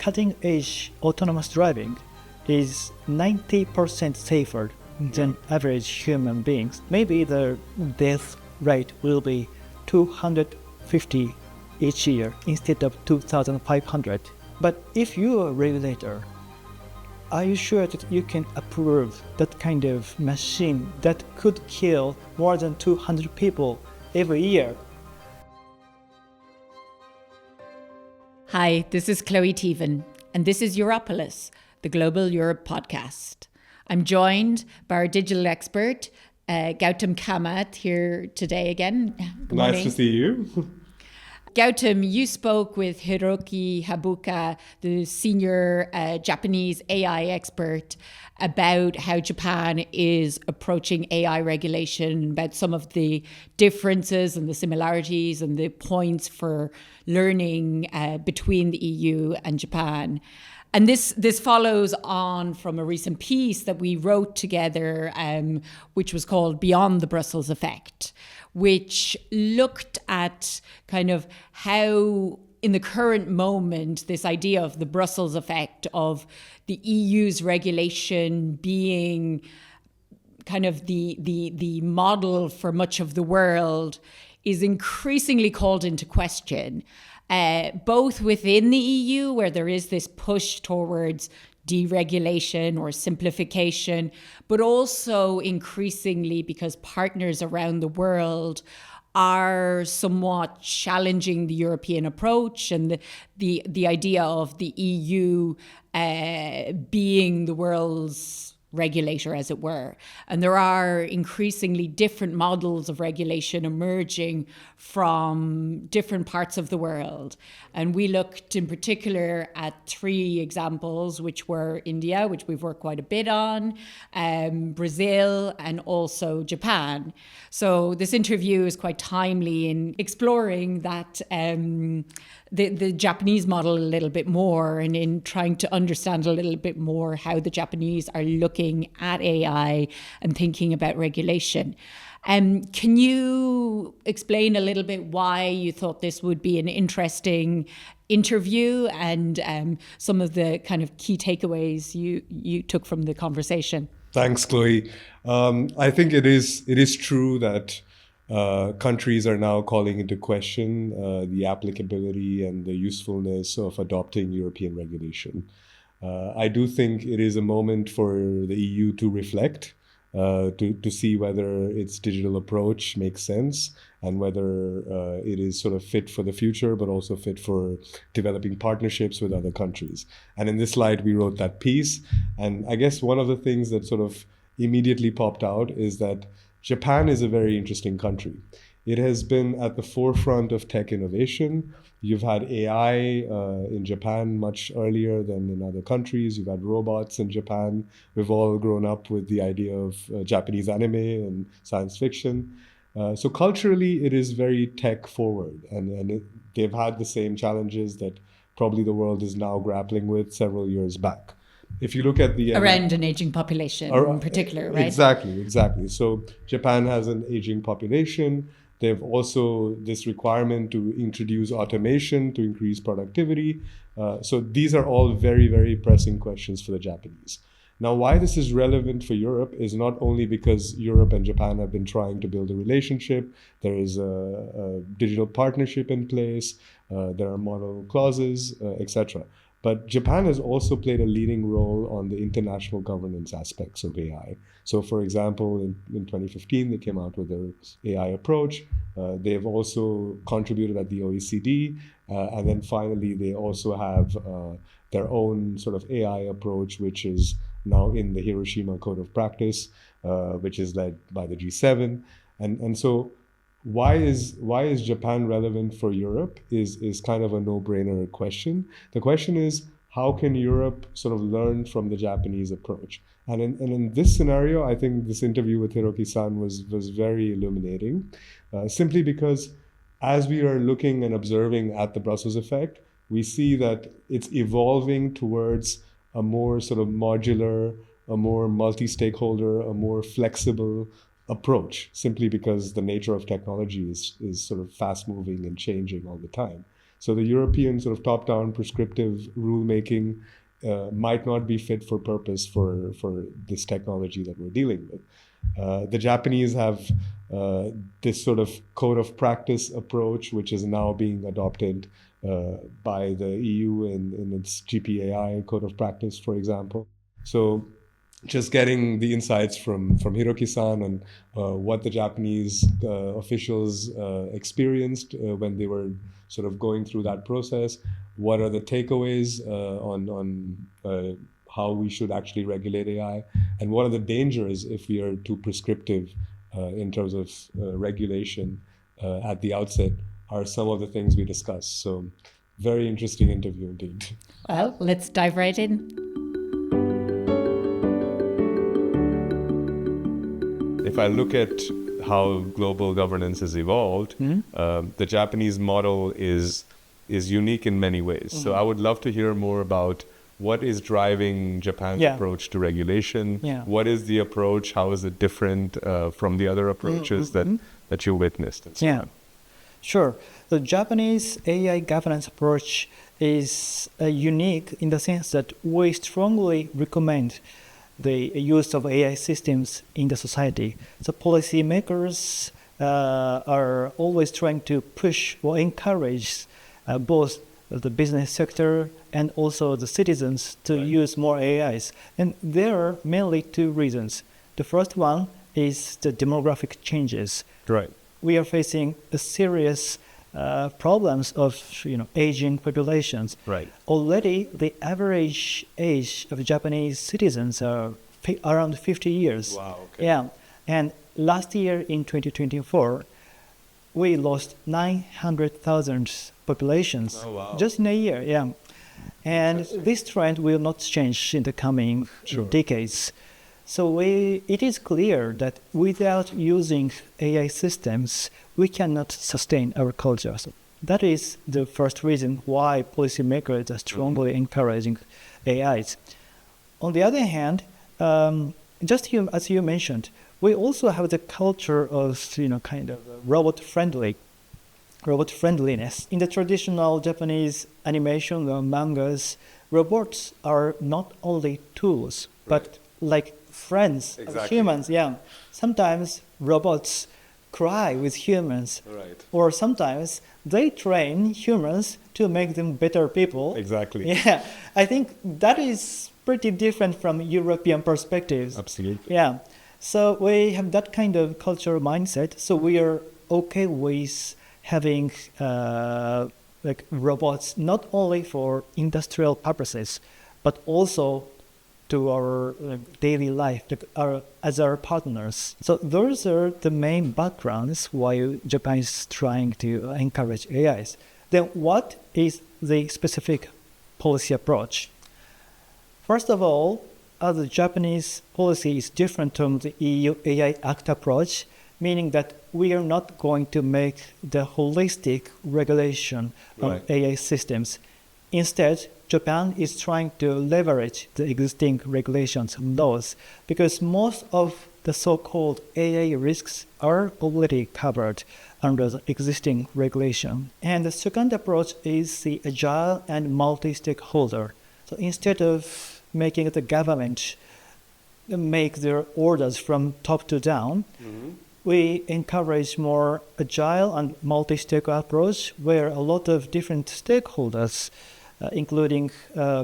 cutting-edge autonomous driving is 90% safer than average human beings. Maybe the death rate will be 250 each year instead of 2,500. But if you're a regulator, are you sure that you can approve that kind of machine that could kill more than 200 people every year? Hi, this is Chloe Teevan, and this is Europolis, the Global Europe podcast. I'm joined by our digital expert, Gautam Kamat, here today again. Good morning. Nice to see you. Gautam, you spoke with Hiroki Habuka, the senior Japanese AI expert, about how Japan is approaching AI regulation, about some of the differences and the similarities and the points for learning between the EU and Japan. And this follows on from a recent piece that we wrote together, which was called Beyond the Brussels Effect, which looked at kind of how, in the current moment, this idea of the Brussels effect, of the EU's regulation being kind of the model for much of the world, is increasingly called into question, both within the EU, where there is this push towards deregulation or simplification, but also increasingly because partners around the world are somewhat challenging the European approach and the idea of the EU being the world's regulator, as it were. And there are increasingly different models of regulation emerging from different parts of the world. And we looked in particular at three examples, which were India, which we've worked quite a bit on, Brazil, and also Japan. So this interview is quite timely in exploring that the Japanese model a little bit more, and in trying to understand a little bit more how the Japanese are looking at AI and thinking about regulation. Can you explain a little bit why you thought this would be an interesting interview and some of the kind of key takeaways you took from the conversation? Thanks, Chloe. I think it is true that countries are now calling into question the applicability and the usefulness of adopting European regulation. I do think it is a moment for the EU to reflect, to see whether its digital approach makes sense and whether it is sort of fit for the future, but also fit for developing partnerships with other countries. And in this light, we wrote that piece. And I guess one of the things that sort of immediately popped out is that Japan is a very interesting country. It has been at the forefront of tech innovation. You've had AI in Japan much earlier than in other countries. You've had robots in Japan. We've all grown up with the idea of Japanese anime and science fiction. So culturally, it is very tech forward. And they've had the same challenges that probably the world is now grappling with several years back. If you look at the around an aging population in particular, right? Exactly. So Japan has an aging population. They have also this requirement to introduce automation to increase productivity. So these are all very, very pressing questions for the Japanese. Now, why this is relevant for Europe is not only because Europe and Japan have been trying to build a relationship. There is a digital partnership in place. There are model clauses, etc. But Japan has also played a leading role on the international governance aspects of AI. So, for example, in 2015, they came out with their AI approach. They've also contributed at the OECD. And then finally, they also have their own sort of AI approach, which is now in the Hiroshima Code of Practice, which is led by the G7. And so why is Japan relevant for Europe is kind of a no-brainer question. The question is, how can Europe sort of learn from the Japanese approach? And in this scenario, I think this interview with Hiroki-san was very illuminating, simply because as we are looking and observing at the Brussels effect, we see that it's evolving towards a more sort of modular, a more multi-stakeholder, a more flexible approach, simply because the nature of technology is sort of fast moving and changing all the time. So the European sort of top-down prescriptive rulemaking might not be fit for purpose for this technology that we're dealing with. The Japanese have this sort of code of practice approach, which is now being adopted by the EU in its GPAI code of practice, for example. So just getting the insights from Hiroki-san on what the Japanese officials experienced when they were sort of going through that process. What are the takeaways on how we should actually regulate AI, and what are the dangers if we are too prescriptive in terms of regulation at the outset, are some of the things we discussed. So very interesting interview indeed. Well, let's dive right in. If I look at how global governance has evolved, the Japanese model is unique in many ways. So I would love to hear more about what is driving Japan's approach to regulation. What is the approach? How is it different from the other approaches that you witnessed? And so on. Sure. The Japanese AI governance approach is unique in the sense that we strongly recommend the use of AI systems in the society. So policymakers are always trying to push or encourage both the business sector and also the citizens to use more AIs. And there are mainly two reasons. The first one is the demographic changes. Right. We are facing a serious problems of aging populations. Right. Already, the average age of Japanese citizens are around 50 years. Wow. Okay. Yeah, and last year in 2024, we lost 900,000 populations just in a year. Yeah, and this trend will not change in the coming decades. So it is clear that without using AI systems, we cannot sustain our culture. So that is the first reason why policymakers are strongly encouraging AIs. On the other hand, as you mentioned, we also have the culture of kind of robot friendliness. In the traditional Japanese animation or mangas, robots are not only tools, but like friends of humans. Yeah, sometimes robots cry with humans, or sometimes they train humans to make them better people. Exactly. Yeah, I think that is pretty different from European perspectives. Absolutely. Yeah, so we have that kind of cultural mindset. So we are okay with having like robots not only for industrial purposes, but also to our daily life, as our partners. So those are the main backgrounds why Japan is trying to encourage AIs. Then what is the specific policy approach? First of all, the Japanese policy is different from the EU AI Act approach, meaning that we are not going to make the holistic regulation of AI systems. Instead, Japan is trying to leverage the existing regulations and laws because most of the so-called AI risks are already covered under the existing regulation. And the second approach is the agile and multi-stakeholder. So instead of making the government make their orders from top to down, we encourage more agile and multi-stakeholder approach where a lot of different stakeholders including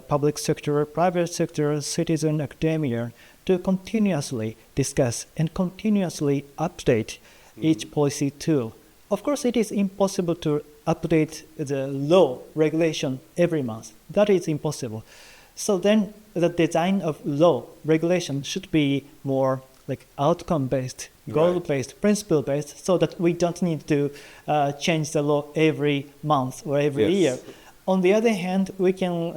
public sector, private sector, citizen, academia, to continuously discuss and continuously update each policy tool. Of course, it is impossible to update the law regulation every month. That is impossible. So then the design of law regulation should be more like outcome-based, goal-based, principle-based, so that we don't need to change the law every month or every year. On the other hand, we can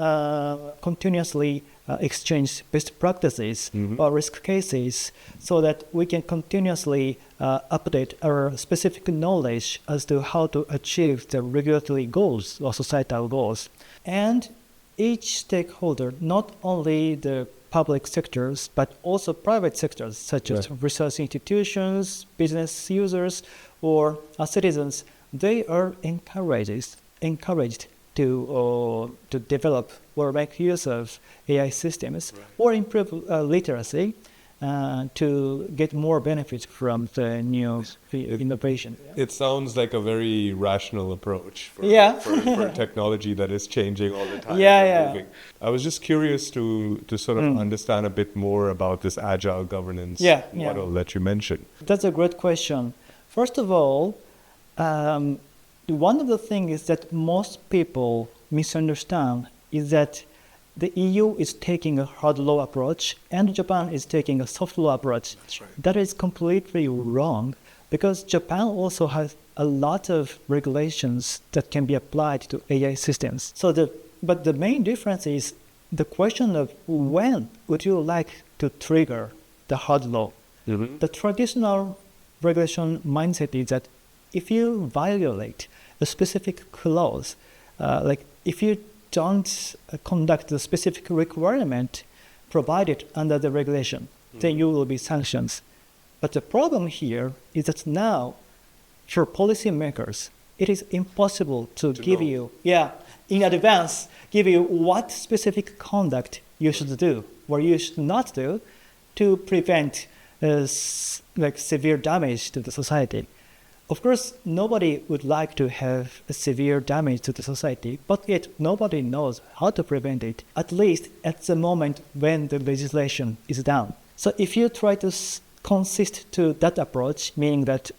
continuously exchange best practices or risk cases so that we can continuously update our specific knowledge as to how to achieve the regulatory goals or societal goals. And each stakeholder, not only the public sectors, but also private sectors, such as research institutions, business users, or citizens, they are encouraged encouraged to develop or make use of AI systems or improve literacy to get more benefits from the new innovation. It sounds like a very rational approach for, Yeah. for technology that is changing all the time. Yeah, and yeah. moving. I was just curious to sort of understand a bit more about this agile governance model that you mentioned. That's a great question. First of all, one of the things is that most people misunderstand is that the EU is taking a hard law approach and Japan is taking a soft law approach. That's right. That is completely wrong because Japan also has a lot of regulations that can be applied to AI systems. But the main difference is the question of when would you like to trigger the hard law. Mm-hmm. The traditional regulation mindset is that if you violate a specific clause, like if you don't conduct the specific requirement provided under the regulation, then you will be sanctioned. But the problem here is that now, for policymakers, it is impossible to give know. you, in advance, give you what specific conduct you should do or you should not do to prevent severe damage to the society. Of course, nobody would like to have a severe damage to the society, but yet nobody knows how to prevent it, at least at the moment when the legislation is done. So if you try to consist to that approach, meaning that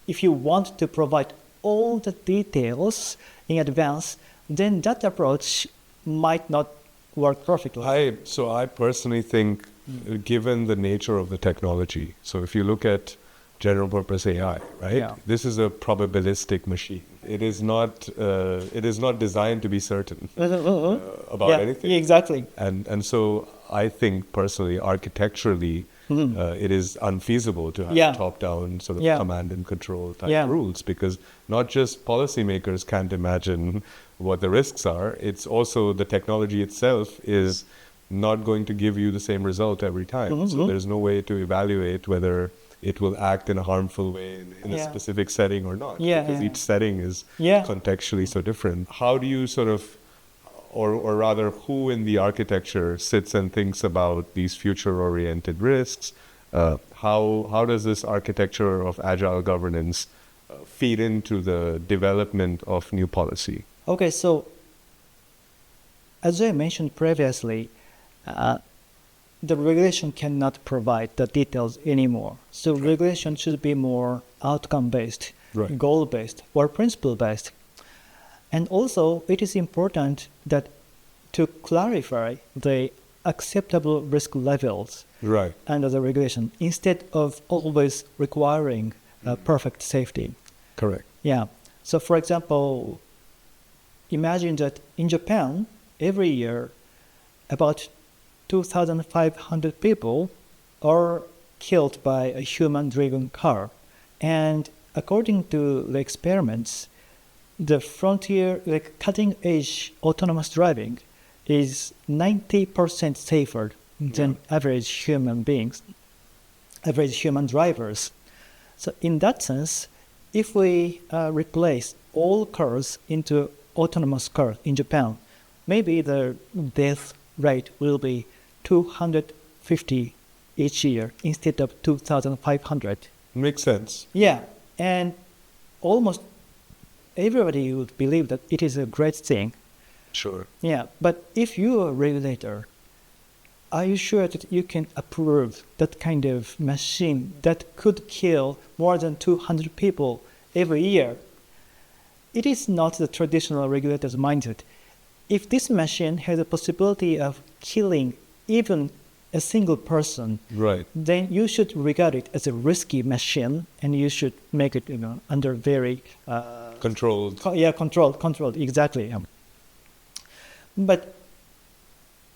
if you want to provide all the details in advance, then that approach might not work perfectly. I personally think, given the nature of the technology, so if you look at general purpose AI, right? Yeah. This is a probabilistic machine. It is not designed to be certain about anything. Exactly. And so I think personally, architecturally, it is unfeasible to have top-down sort of command and control type rules, because not just policymakers can't imagine what the risks are, it's also the technology itself is not going to give you the same result every time. So there's no way to evaluate whether it will act in a harmful way in a specific setting or not, because each setting is contextually so different. How do you sort of, or rather, who in the architecture sits and thinks about these future-oriented risks? How does this architecture of agile governance feed into the development of new policy? Okay, so as I mentioned previously, the regulation cannot provide the details anymore. So regulation should be more outcome-based, goal-based, or principle-based. And also, it is important that to clarify the acceptable risk levels under the regulation, instead of always requiring perfect safety. Correct. Yeah. So, for example, imagine that in Japan, every year, about 2,500 people are killed by a human-driven car. And according to the experiments, the frontier, cutting-edge autonomous driving is 90% safer than average human beings, average human drivers. So in that sense, if we replace all cars into autonomous cars in Japan, maybe the death rate will be 250 each year instead of 2,500. Makes sense. Yeah, and almost everybody would believe that it is a great thing. Sure. Yeah, but if you are a regulator, are you sure that you can approve that kind of machine that could kill more than 200 people every year? It is not the traditional regulator's mindset. If this machine has a possibility of killing even a single person, then you should regard it as a risky machine, and you should make it under very controlled. Controlled, exactly. But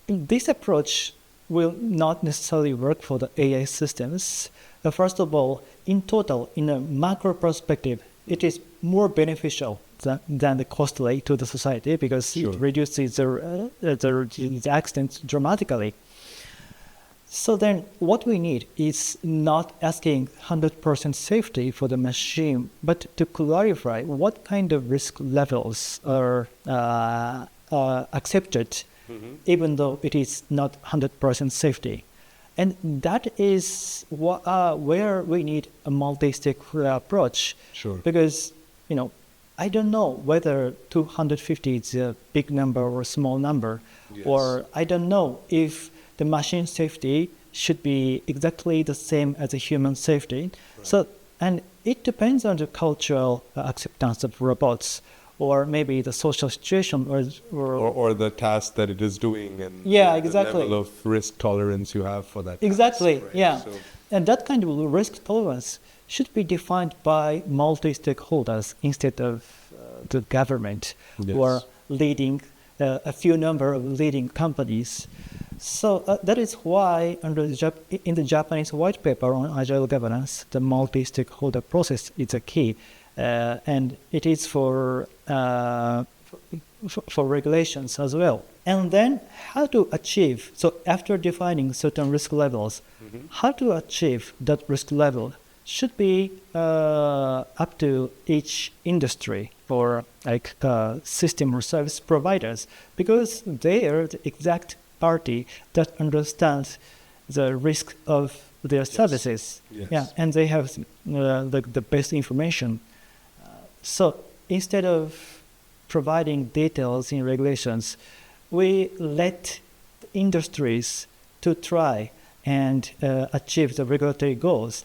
this approach will not necessarily work for the AI systems. First of all, in total, in a macro perspective, it is more beneficial than the costly to the society, because it reduces the accidents dramatically. So then what we need is not asking 100% safety for the machine, but to clarify what kind of risk levels are accepted, even though it is not 100% safety. And that is where we need a multi-stakeholder approach. Sure. Because, I don't know whether 250 is a big number or a small number, Yes. or I don't know if the machine safety should be exactly the same as a human safety. Right. So, and it depends on the cultural acceptance of robots, or maybe the social situation, Or the task that it is doing, and Yeah, the exactly. level of risk tolerance you have for that. Exactly, task, right? yeah. So, And that kind of risk tolerance should be defined by multi-stakeholders instead of the government, who are Yes. leading a few number of leading companies. So that is why in the Japanese white paper on agile governance, the multi-stakeholder process is a key, and it is for regulations as well. And then how to achieve, so after defining certain risk levels, how to achieve that risk level should be up to each industry or like system or service providers, because they are the exact party that understands the risk of their services. Yes. Yeah, and they have the best information. So instead of providing details in regulations, we let industries to try and achieve the regulatory goals.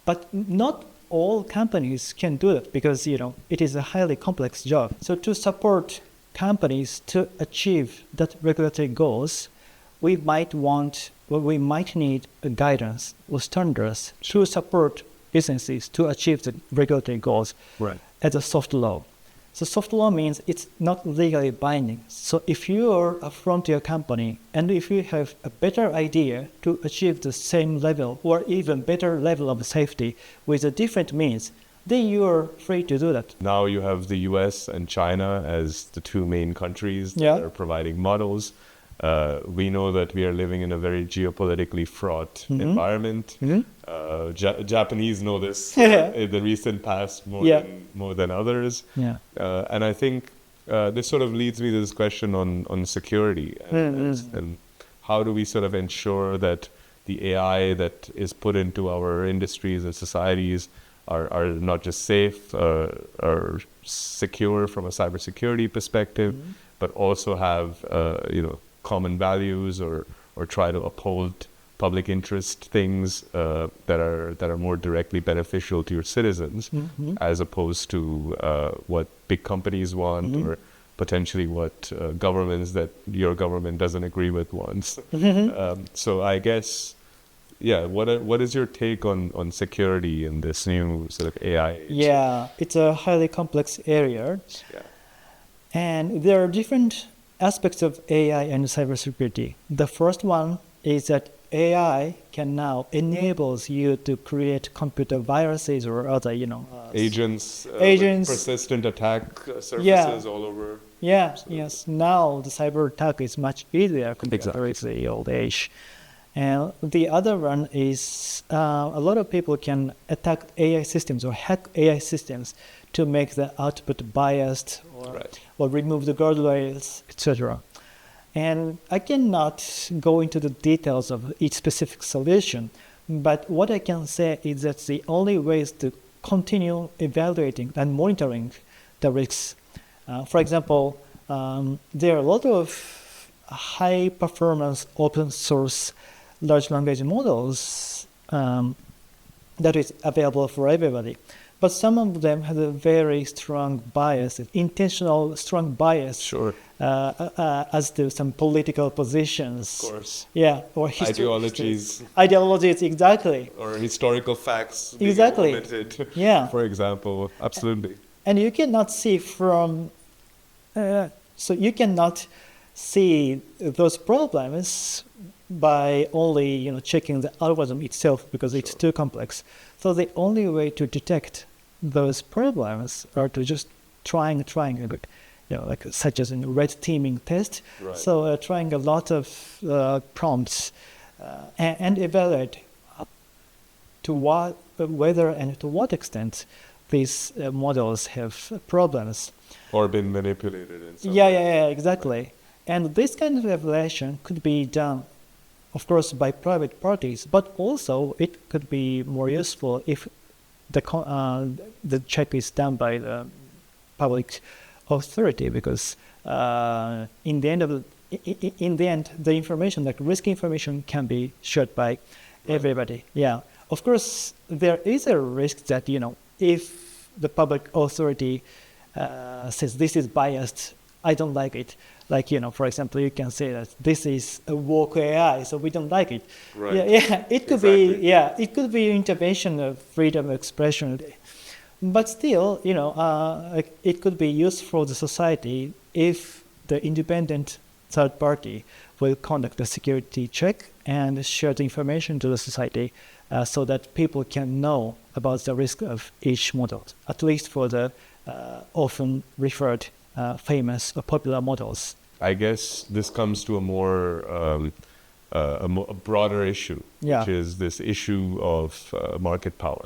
But not all companies can do it because, it is a highly complex job. So to support companies to achieve that regulatory goals, we might need a guidance or standards to support businesses to achieve the regulatory goals Right. as a soft law. So soft law means it's not legally binding. So if you are a frontier company and if you have a better idea to achieve the same level or even better level of safety with a different means, then you are free to do that. Now you have the US and China as the two main countries Yeah. that are providing models. We know that we are living in a very geopolitically fraught environment. Japanese know this in the recent past more than others. Yeah. And I think this sort of leads me to this question on security and how do we sort of ensure that the AI that is put into our industries and societies are not just safe or secure from a cybersecurity perspective, but also have common values or try to uphold public interest things that are more directly beneficial to your citizens, as opposed to what big companies want or potentially what governments that your government doesn't agree with wants. So I guess, what is your take on security in this new sort of AI age? Yeah, it's a highly complex area. Yeah. And there are different aspects of AI and cybersecurity. The first one is that AI can now enables you to create computer viruses or other, Agents, Agents. persistent attack surfaces Yeah. all over. Yeah, yes. Now the cyber attack is much easier compared Exactly. to the old age. And the other one is a lot of people can attack AI systems or hack AI systems to make the output biased or remove the guardrails, etc. And I cannot go into the details of each specific solution, but what I can say is that the only way is to continue evaluating and monitoring the risks. For example, there are a lot of high performance open source large language models that is available for everybody. But some of them have a very strong bias, intentional strong bias, Sure. as to some political positions. Of course. Yeah, or Ideologies. Ideologies, exactly. Or historical facts being Exactly. omitted, Yeah. for example. Absolutely. And you cannot see so you cannot see those problems by only checking the algorithm itself because it's too complex. So the only way to detect those problems are to just trying like such as in red teaming test. Right. So trying a lot of prompts and evaluate whether and to what extent these models have problems. Or been manipulated in some Yeah, way. yeah, exactly. And this kind of evaluation could be done, of course, by private parties, but also it could be more useful if the check is done by the public authority, because in the end, the information, like risk information, can be shared by everybody. Yeah. Of course, there is a risk that, if the public authority says this is biased, I don't like it. Like, for example, you can say that this is a woke AI, so we don't like it. Right. Yeah, it could Exactly. be, it could be intervention of freedom of expression. But still, it could be used for the society if the independent third party will conduct a security check and share the information to the society so that people can know about the risk of each model, at least for the often referred famous or popular models. I guess this comes to a more a broader issue, Yeah. which is this issue of market power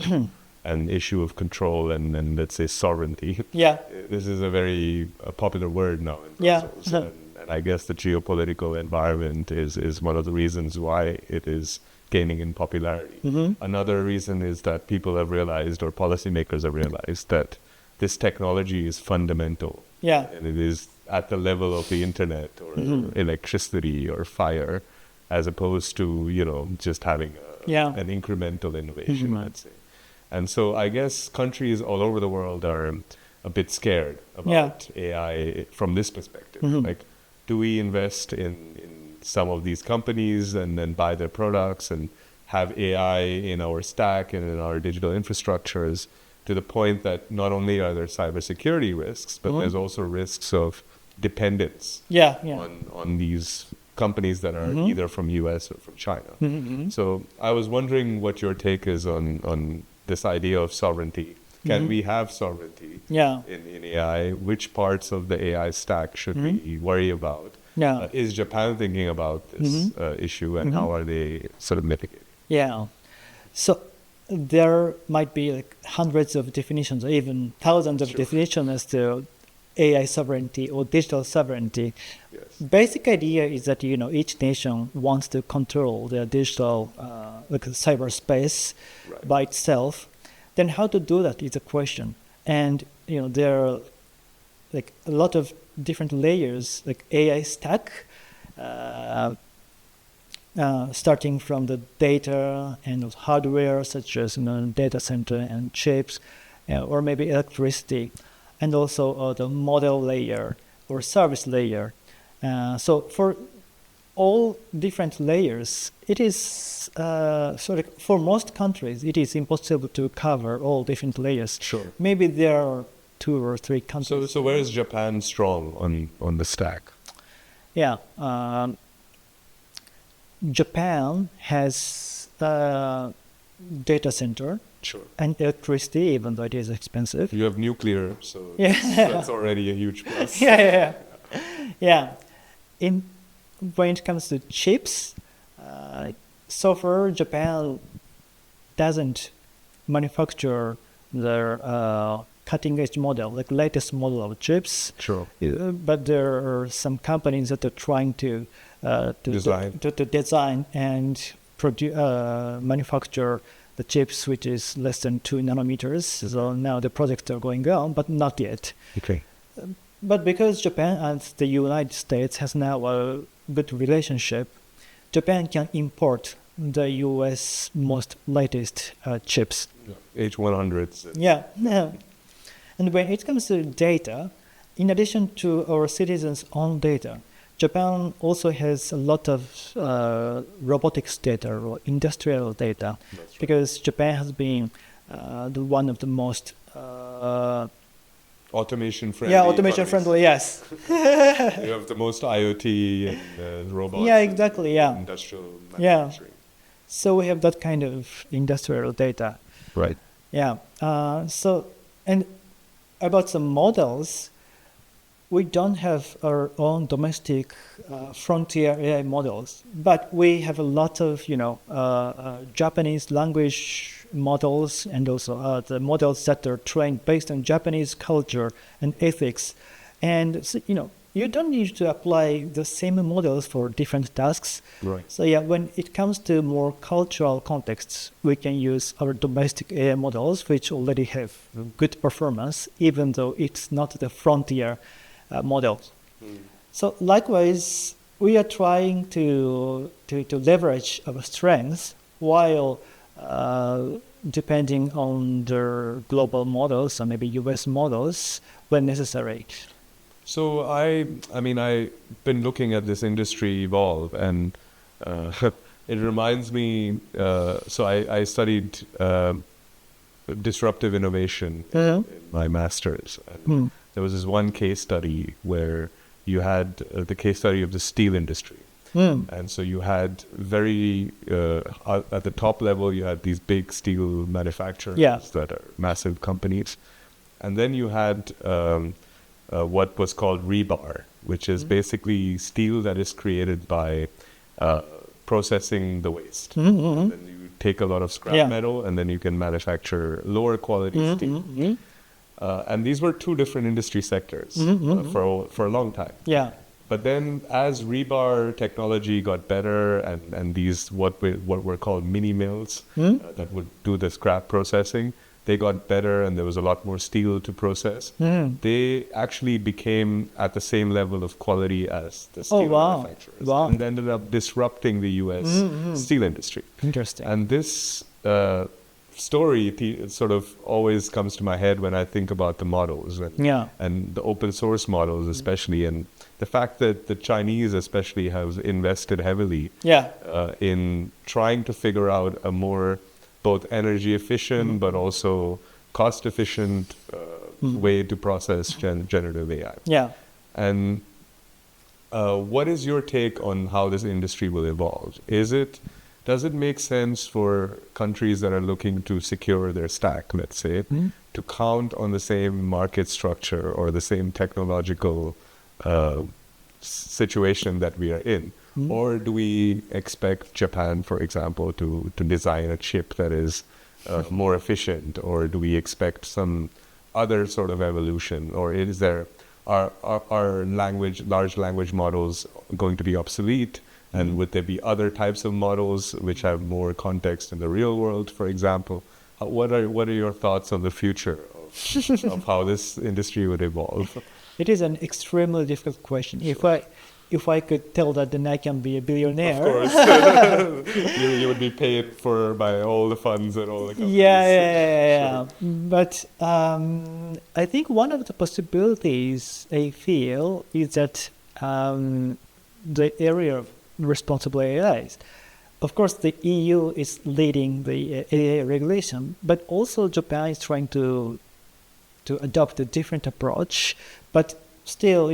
and issue of control and let's say sovereignty. Yeah. This is a very popular word now in Yeah. Brussels, and I guess the geopolitical environment is one of the reasons why it is gaining in popularity. Another reason is that people have realized, or policymakers have realized, that this technology is fundamental. Yeah. And it is at the level of the internet or electricity or fire, as opposed to, just having an incremental innovation, let's say. And so I guess countries all over the world are a bit scared about AI from this perspective. Like, do we invest in some of these companies and then buy their products and have AI in our stack and in our digital infrastructures, to the point that not only are there cybersecurity risks, but there's also risks of dependence on these companies that are either from US or from China. So I was wondering what your take is on this idea of sovereignty. Can we have sovereignty in AI? Which parts of the AI stack should we worry about? Is Japan thinking about this issue, and how are they sort of mitigating? Yeah. So there might be like hundreds of definitions, or even thousands of definitions as to AI sovereignty or digital sovereignty. Yes. Basic idea is that each nation wants to control their digital cyberspace by itself. Then how to do that is a question, and there are like a lot of different layers, like AI stack. Starting from the data and hardware, such as data center and chips, or maybe electricity, and also the model layer or service layer. So for all different layers, it is for most countries, it is impossible to cover all different layers. Sure. Maybe there are 2 or 3 countries. So where is Japan strong on the stack? Yeah. Japan has data center and electricity, even though it is expensive. You have nuclear, so that's already a huge plus. Yeah. When it comes to chips, so far Japan doesn't manufacture their cutting-edge model, like latest model of chips. Sure. But there are some companies that are trying to design and manufacture the chips, which is less than 2 nanometers. So now the projects are going on, but not yet. Okay. But because Japan and the United States has now a good relationship, Japan can import the US most latest chips. H100s. Yeah. And when it comes to data, in addition to our citizens' own data, Japan also has a lot of robotics data or industrial data, because Japan has been one of the most automation friendly. Yeah, automation friendly. Yes. You have the most IoT and robots. Yeah, exactly. Yeah. Industrial manufacturing. So we have that kind of industrial data. Right. Yeah. So, and about some models, we don't have our own domestic frontier AI models, but we have a lot of, Japanese language models, and also the models that are trained based on Japanese culture and ethics. And, so, you don't need to apply the same models for different tasks. Right. So yeah, when it comes to more cultural contexts, we can use our domestic AI models, which already have good performance, even though it's not the frontier model. So likewise, we are trying to leverage our strengths while depending on the global models or maybe US models when necessary. So I've been looking at this industry evolve, and it reminds me. So I studied disruptive innovation in my master's. And there was this one case study where you had the case study of the steel industry, and so you had very at the top level you had these big steel manufacturers that are massive companies, and then you had what was called rebar, which is basically steel that is created by processing the waste. And then you take a lot of scrap metal, and then you can manufacture lower quality steel. And these were two different industry sectors for a long time. Yeah. But then, as rebar technology got better, and these what were called mini mills that would do the scrap processing, they got better, and there was a lot more steel to process. They actually became at the same level of quality as the steel manufacturers, and ended up disrupting the U.S. steel industry. Interesting. And this story sort of always comes to my head when I think about the models and the open source models, especially, and the fact that the Chinese especially have invested heavily in trying to figure out a more both energy efficient but also cost efficient way to process generative AI. Yeah. And what is your take on how this industry will evolve? Does it make sense for countries that are looking to secure their stack, let's say, to count on the same market structure or the same technological situation that we are in? Or do we expect Japan, for example, to design a chip that is more efficient? Or do we expect some other sort of evolution? Or are large language models going to be obsolete? And would there be other types of models which have more context in the real world, for example? What are your thoughts on the future of how this industry would evolve? It is an extremely difficult question. If I could tell that, then I can be a billionaire. Of course. you would be paid for by all the funds and all the companies. Yeah. But I think one of the possibilities I feel is that the area of responsible AIs. Of course, the EU is leading the AI regulation, but also Japan is trying to adopt a different approach. But still,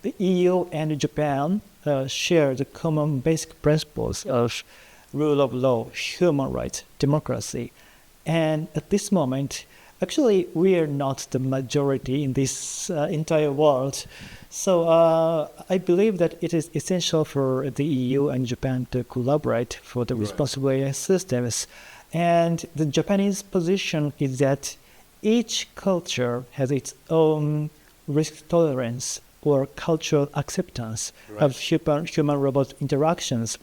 the EU and Japan share the common basic principles of rule of law, human rights, democracy. And at this moment, actually, we are not the majority in this entire world. So I believe that it is essential for the EU and Japan to collaborate for the responsible AI systems. And the Japanese position is that each culture has its own risk tolerance or cultural acceptance of human-robot interactions.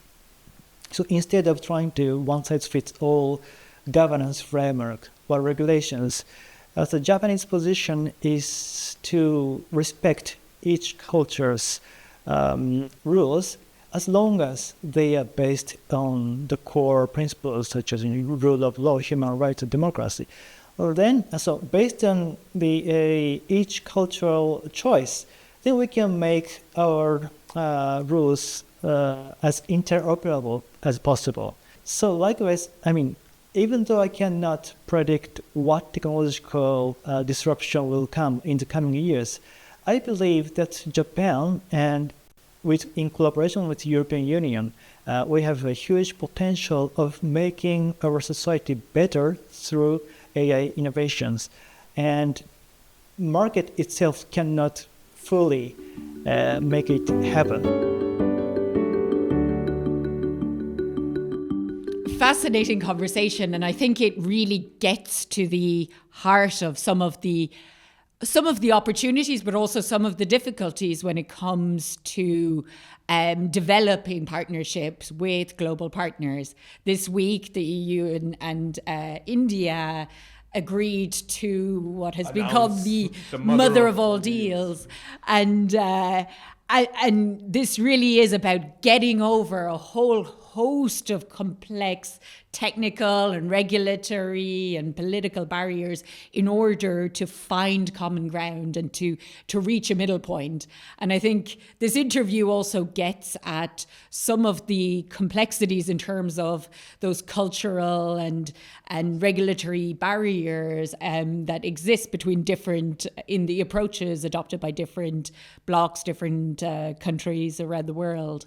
So instead of trying to one-size-fits-all governance framework or regulations, the Japanese position is to respect each culture's rules as long as they are based on the core principles such as rule of law, human rights, and democracy. Well, then, so based on the each cultural choice, then we can make our rules as interoperable as possible. So likewise, even though I cannot predict what technological disruption will come in the coming years, I believe that Japan and in collaboration with the European Union, we have a huge potential of making our society better through AI innovations. And market itself cannot fully make it happen. Fascinating conversation, and I think it really gets to the heart of some of the opportunities, but also some of the difficulties when it comes to developing partnerships with global partners. This week, the EU and India agreed to what has been called the mother of all deals. And this really is about getting over a whole host of complex technical and regulatory and political barriers in order to find common ground and to reach a middle point. And I think this interview also gets at some of the complexities in terms of those cultural and regulatory barriers that exist between in the approaches adopted by different blocs, different countries around the world.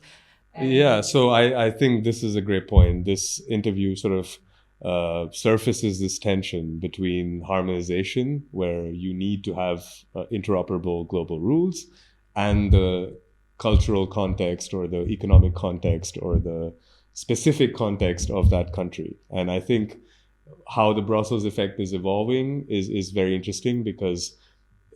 Yeah, so I think this is a great point. This interview sort of surfaces this tension between harmonization, where you need to have interoperable global rules, and the cultural context or the economic context or the specific context of that country. And I think how the Brussels effect is evolving is very interesting, because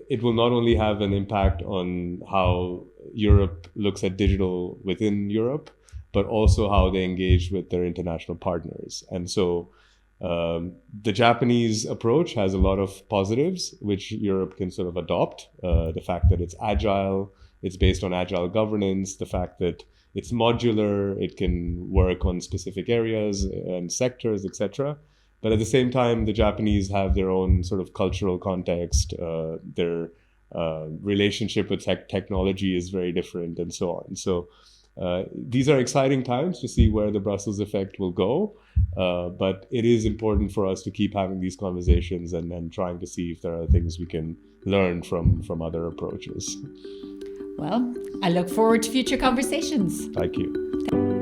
it will not only have an impact on how Europe looks at digital within Europe, but also how they engage with their international partners. And so the Japanese approach has a lot of positives, which Europe can sort of adopt. The fact that it's agile, it's based on agile governance, the fact that it's modular, it can work on specific areas and sectors, etc. But at the same time, the Japanese have their own sort of cultural context. Their relationship with technology is very different, and so on. So these are exciting times to see where the Brussels effect will go. But it is important for us to keep having these conversations and trying to see if there are things we can learn from other approaches. Well, I look forward to future conversations. Thank you.